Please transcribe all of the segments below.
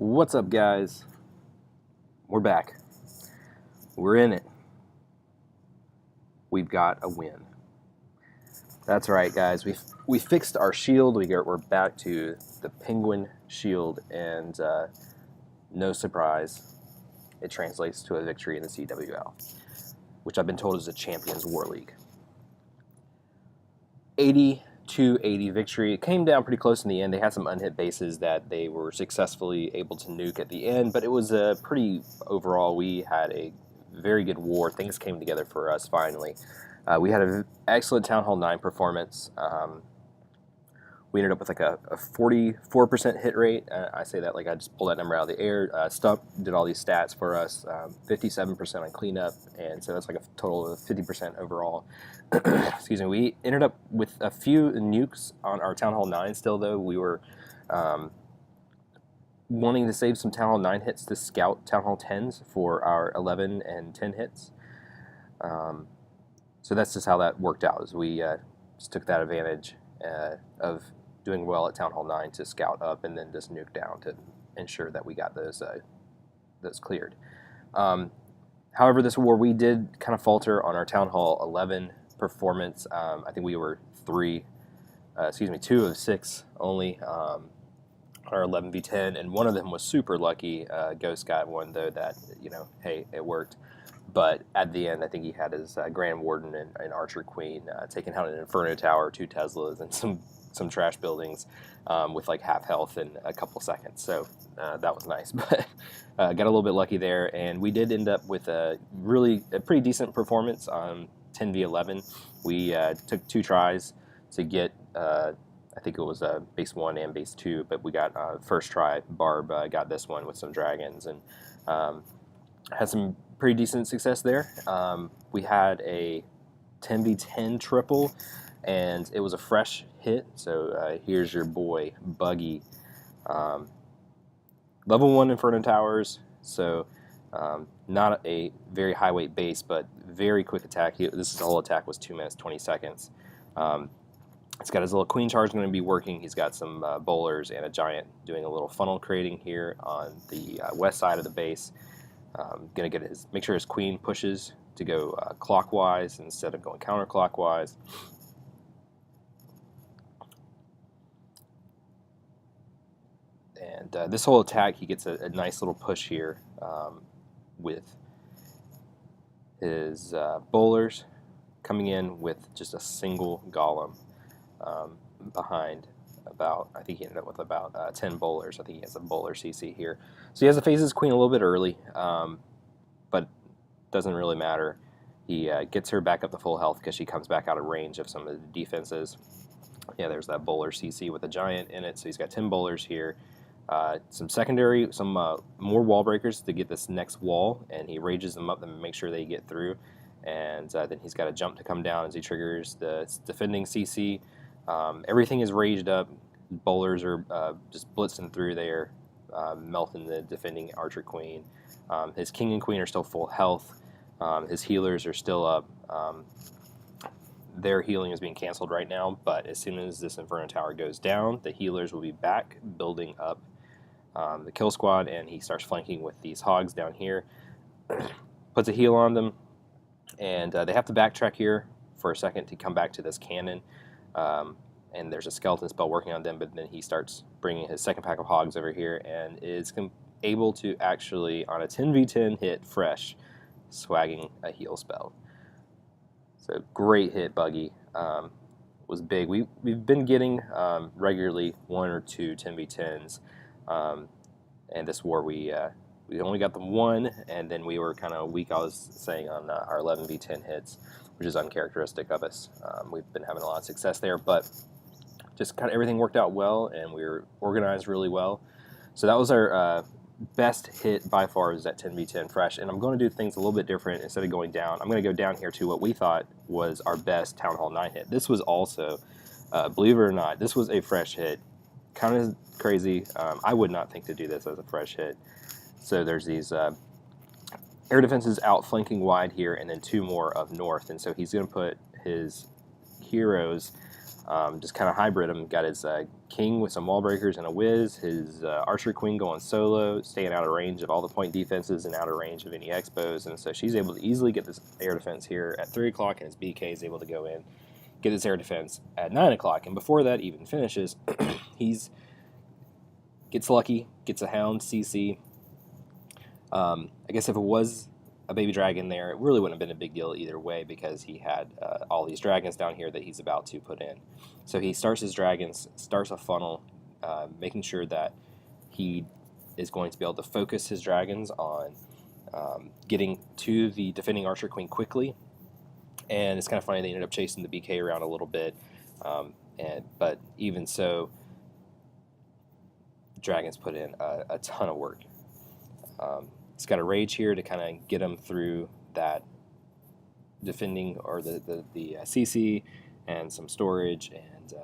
What's up, guys? We're back. We're in it. We've got a win. That's right, guys. We fixed our shield. We're back to the Penguin shield, and no surprise, it translates to a victory in the CWL, which I've been told is a Champions War League. 80-80 victory. It came down pretty close in the end. They had some unhit bases that they were successfully able to nuke at the end, but it was a pretty overall. We had a very good war. Things came together for us finally. We had an excellent Town Hall 9 performance. We ended up with like a 44% hit rate. I say that like I just pulled that number out of the air. Stump did all these stats for us, 57% on cleanup, and so that's like a total of 50% overall. Excuse me. We ended up with a few nukes on our Town Hall 9 still, though. We were wanting to save some Town Hall 9 hits to scout Town Hall 10s for our 11 and 10 hits. So that's just how that worked out, is we just took that advantage of doing well at Town Hall 9 to scout up and then just nuke down to ensure that we got those cleared. However, this war, we did kind of falter on our Town Hall 11 performance. I think we were 2 of 6 only on our 11v10, and one of them was super lucky. Ghost got one, though, that, hey, it worked. But at the end, I think he had his Grand Warden and Archer Queen taking out an Inferno Tower, 2 Teslas, and some trash buildings with like half health in a couple seconds. So that was nice. But got a little bit lucky there, and we did end up with a pretty decent performance on 10v11. We took 2 tries to get, I think it was base 1 and base 2, but we got first try. Barb got this one with some dragons, and had some pretty decent success there. We had a 10v10 triple, and it was a fresh hit. So here's your boy Buggy, level 1 Inferno Towers. So not a very high weight base, but very quick attack. This whole attack was 2 minutes 20 seconds. It's got his little queen charge going to be working. He's got some bowlers and a giant doing a little funnel creating here on the west side of the base. Gonna make sure his queen pushes to go clockwise instead of going counterclockwise. And this whole attack, he gets a nice little push here with his bowlers coming in with just a single golem behind. I think he ended up with about 10 bowlers. I think he has a bowler CC here. So he has to phase his queen a little bit early, but doesn't really matter. He gets her back up to full health because she comes back out of range of some of the defenses. Yeah, there's that bowler CC with a giant in it. So he's got 10 bowlers here. Some more wall breakers to get this next wall, and he rages them up to make sure they get through. And then he's got a jump to come down as he triggers the defending CC. Everything is raged up. Bowlers are just blitzing through there, melting the defending Archer Queen. His King and Queen are still full health. His healers are still up. Their healing is being canceled right now, but as soon as this Inferno Tower goes down, the healers will be back building up the kill squad, and he starts flanking with these hogs down here. Puts a heal on them, and they have to backtrack here for a second to come back to this cannon. And there's a skeleton spell working on them, but then he starts bringing his second pack of hogs over here and is able to actually, on a 10v10 hit fresh, swagging a heal spell. So great hit, Buggy. Was big. We've been getting regularly 1 or 2 10v10s, and this war we only got them 1, and then we were kind of weak, I was saying, on our 11v10 hits, which is uncharacteristic of us. We've been having a lot of success there, but just kind of everything worked out well, and we were organized really well. So that was our best hit by far, is that 10v10 fresh. And I'm going to do things a little bit different. Instead of going down, I'm going to go down here to what we thought was our best Town Hall 9 hit. This was also, believe it or not, this was a fresh hit. Kind of crazy. I would not think to do this as a fresh hit. So there's these air defenses out flanking wide here, and then 2 more up north. And so he's going to put his heroes Just kind of hybrid him. Got his king with some wall breakers and a whiz, his archer queen going solo, staying out of range of all the point defenses and out of range of any expos, and so she's able to easily get this air defense here at 3 o'clock, and his BK is able to go in, get this air defense at 9 o'clock, and before that even finishes, he's gets lucky, gets a hound CC. I guess if it was a baby dragon there, it really wouldn't have been a big deal either way because he had all these dragons down here that he's about to put in. So he starts his dragons, starts a funnel, making sure that he is going to be able to focus his dragons on getting to the defending archer queen quickly. And it's kind of funny, they ended up chasing the BK around a little bit, but even so, dragons put in a ton of work. It's got a rage here to kind of get him through that defending or the CC and some storage, and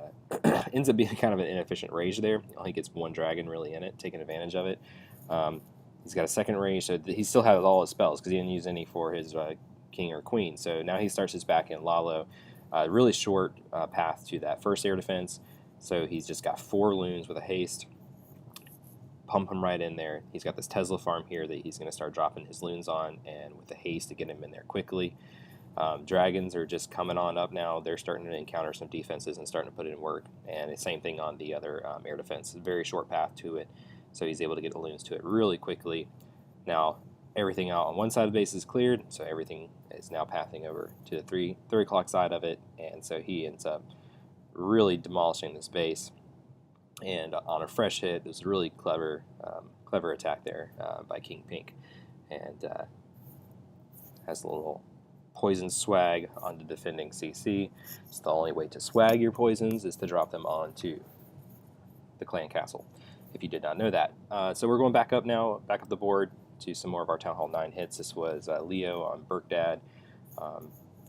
ends up being kind of an inefficient rage there. He only gets one dragon really in it, taking advantage of it. He's got a second rage, so he still has all his spells because he didn't use any for his king or queen. So now he starts his back in Lalo. Really short path to that first air defense. So he's just got 4 loons with a haste. Pump him right in there. He's got this Tesla farm here that he's going to start dropping his loons on, and with the haste to get him in there quickly. Dragons are just coming on up now. They're starting to encounter some defenses and starting to put in work. And the same thing on the other air defense. It's a very short path to it, so he's able to get the loons to it really quickly. Now everything out on one side of the base is cleared, so everything is now pathing over to the 3 o'clock side of it, and so he ends up really demolishing this base. And on a fresh hit, it was a really clever attack there by King Pink, and has a little poison swag on the defending CC. It's the only way to swag your poisons is to drop them onto the clan castle, if you did not know that. So we're going back up now, back up the board to some more of our Town Hall 9 hits. This was Leo on Burkdad,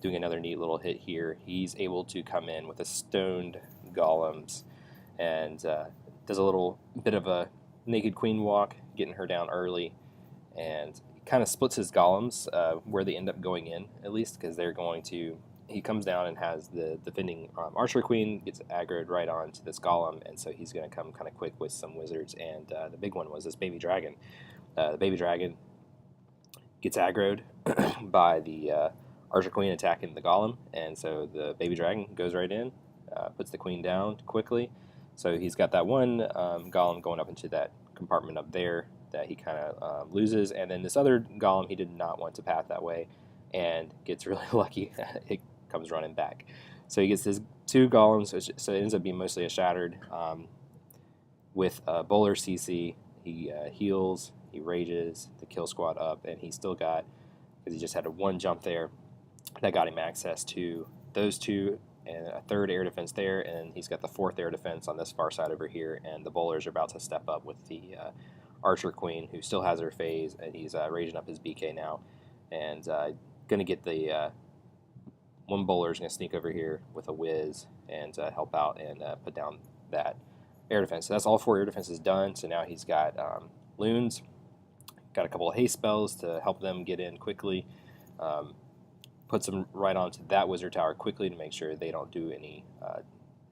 doing another neat little hit here. He's able to come in with a stoned golems, and does a little bit of a naked queen walk, getting her down early, and kind of splits his golems where they end up going in, at least, because they're going to, he comes down and has the defending archer queen, gets aggroed right onto this golem, and so he's going to come kind of quick with some wizards, and the big one was this baby dragon. The baby dragon gets aggroed by the archer queen attacking the golem, and so the baby dragon goes right in, puts the queen down quickly. So he's got that one golem going up into that compartment up there that he kind of loses, and then this other golem he did not want to path that way and gets really lucky. It comes running back. So he gets his 2 golems, so it ends up being mostly a shattered. With bowler CC, he heals, he rages the kill squad up, and he still got, because he just had a 1 jump there, that got him access to those 2 and a 3rd air defense there, and he's got the 4th air defense on this far side over here, and the bowlers are about to step up with the archer queen, who still has her phase, and he's raging up his BK now, and going to get the 1 bowler is going to sneak over here with a whiz and help out and put down that air defense. So that's all 4 air defenses done, so now he's got loons, got a couple of haste spells to help them get in quickly, puts them right onto that wizard tower quickly to make sure they don't do any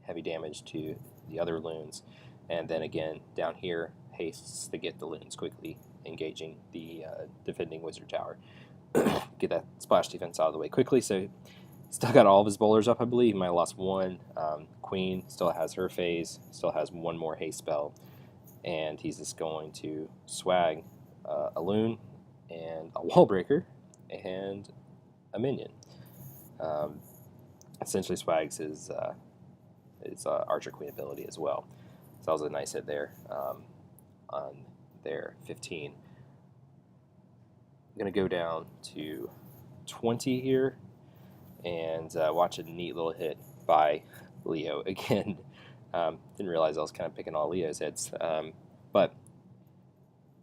heavy damage to the other loons. And then again, down here, hastes to get the loons quickly, engaging the defending wizard tower. Get that splash defense out of the way quickly. So still got all of his bowlers up, I believe. He might have lost 1. Queen still has her phase, still has 1 more haste spell. And he's just going to swag a loon and a wall breaker and a minion. Essentially swags his archer queen ability as well. So that was a nice hit there on their 15. I'm going to go down to 20 here and watch a neat little hit by Leo again. Didn't realize I was kind of picking all Leo's hits. But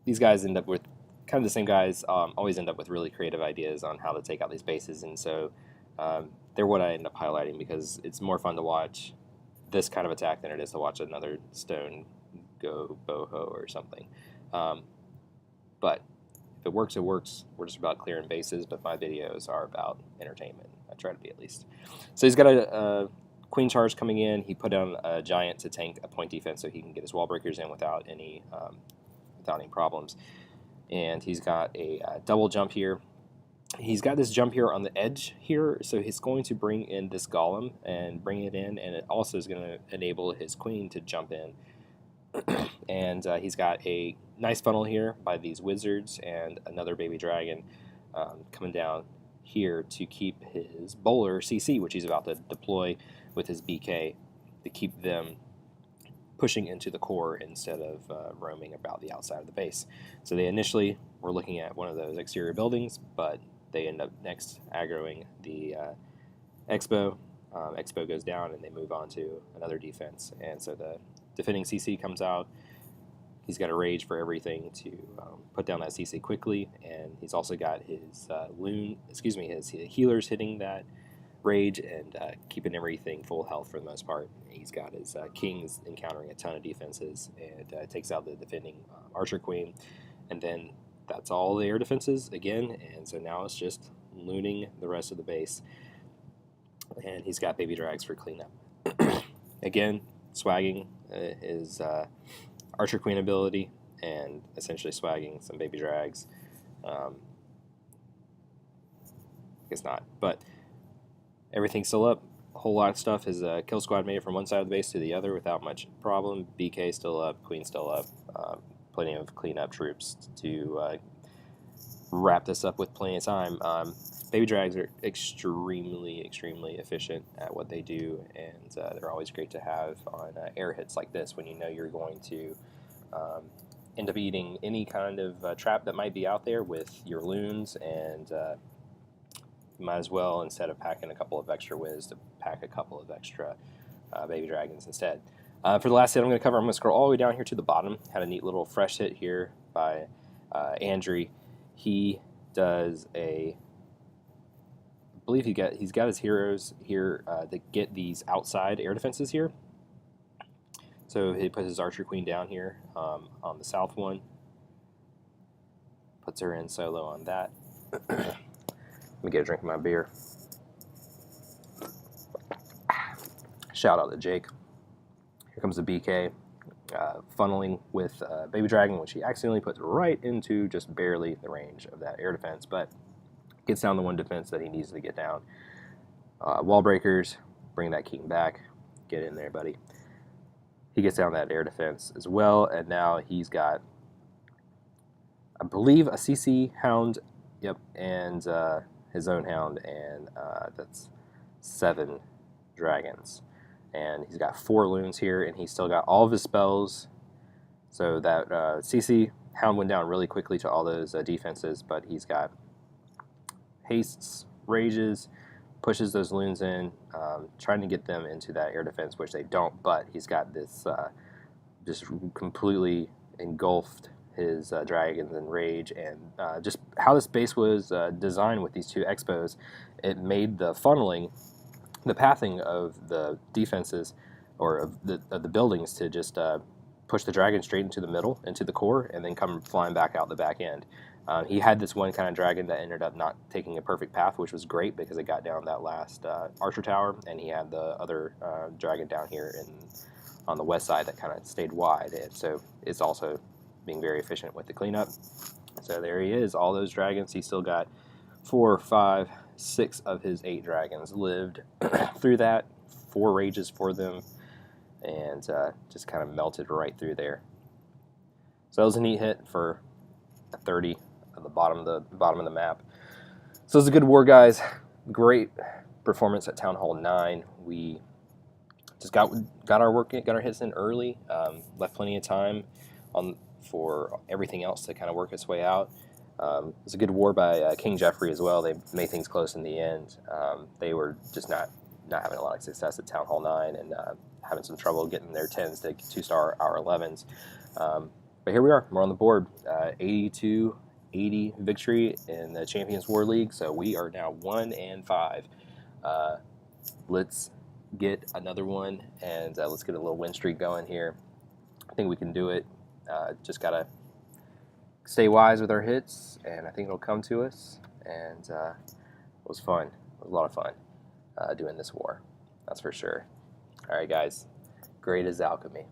these guys end up with kind of the same guys, always end up with really creative ideas on how to take out these bases, and so they're what I end up highlighting because it's more fun to watch this kind of attack than it is to watch another stone go boho or something. But if it works, it works. We're just about clearing bases, but my videos are about entertainment. I try to be, at least. So he's got a queen charge coming in. He put down a giant to tank a point defense so he can get his wall breakers in without any problems. And he's got a double jump here. He's got this jump here on the edge here, so he's going to bring in this golem and bring it in, and it also is going to enable his queen to jump in. And he's got a nice funnel here by these wizards and another baby dragon coming down here to keep his bowler CC, which he's about to deploy with his BK, to keep them pushing into the core instead of roaming about the outside of the base. So they initially were looking at one of those exterior buildings, but they end up next aggroing the Expo. Expo goes down and they move on to another defense, and so the defending CC comes out. He's got a rage for everything to put down that CC quickly, and he's also got his his healers hitting that rage and keeping everything full health for the most part. He's got his kings encountering a ton of defenses and takes out the defending archer queen, and then that's all the air defenses again, and so now it's just looting the rest of the base. And he's got baby drags for cleanup. Again, swagging his archer queen ability and essentially swagging some baby drags. I guess not, but everything's still up. A whole lot of stuff. His kill squad made it from one side of the base to the other without much problem. BK still up, queen still up. Plenty of cleanup troops to wrap this up with plenty of time. Baby drags are extremely efficient at what they do, and they're always great to have on air hits like this when you know you're going to end up eating any kind of trap that might be out there with your loons, and you might as well, instead of packing a couple of extra whiz, to pack a couple of extra baby dragons instead. For the last hit I'm going to cover, I'm going to scroll all the way down here to the bottom. Had a neat little fresh hit here by Andrew. He does a, I believe he's got his heroes here to get these outside air defenses here. So he puts his archer queen down here on the south one. Puts her in solo on that. Let me get a drink of my beer. Shout out to Jake. Here comes the BK, funneling with Baby Dragon, which he accidentally puts right into just barely the range of that air defense, but gets down the one defense that he needs to get down. Wall breakers, bring that king back. Get in there, buddy. He gets down that air defense as well, and now he's got, I believe, a CC hound, yep, and his own hound, and that's 7 dragons. And he's got 4 loons here, and he's still got all of his spells. So that CC hound went down really quickly to all those defenses, but he's got hastes, rages, pushes those loons in, trying to get them into that air defense, which they don't, but he's got this just completely engulfed his dragons and rage, and just how this base was designed with these 2 expos, it made the funneling, the pathing of the defenses or of the buildings to just push the dragon straight into the middle, into the core, and then come flying back out the back end. He had this one kind of dragon that ended up not taking a perfect path, which was great because it got down that last archer tower, and he had the other dragon down here on the west side that kind of stayed wide, and so it's also being very efficient with the cleanup. So there he is, all those dragons. He still got 4, 5, 6 of his 8 dragons lived through that, 4 rages for them, and just kind of melted right through there. So that was a neat hit for a 30 at the bottom of the map. So it was a good war, guys. Great performance at Town Hall 9. We just got our hits in early. Left plenty of time for everything else to kind of work its way out. It was a good war by King Jeffery as well. They made things close in the end. They were just not having a lot of success at Town Hall 9 and having some trouble getting their 10s to 2-star our 11s. But here we are. We're on the board. 82-80 victory in the Champions War League. So we are now 1-5. Let's get another one, and let's get a little win streak going here. I think we can do it. Just got to stay wise with our hits, and I think it'll come to us. And it was fun. It was a lot of fun doing this war. That's for sure. All right, guys. Great as alchemy.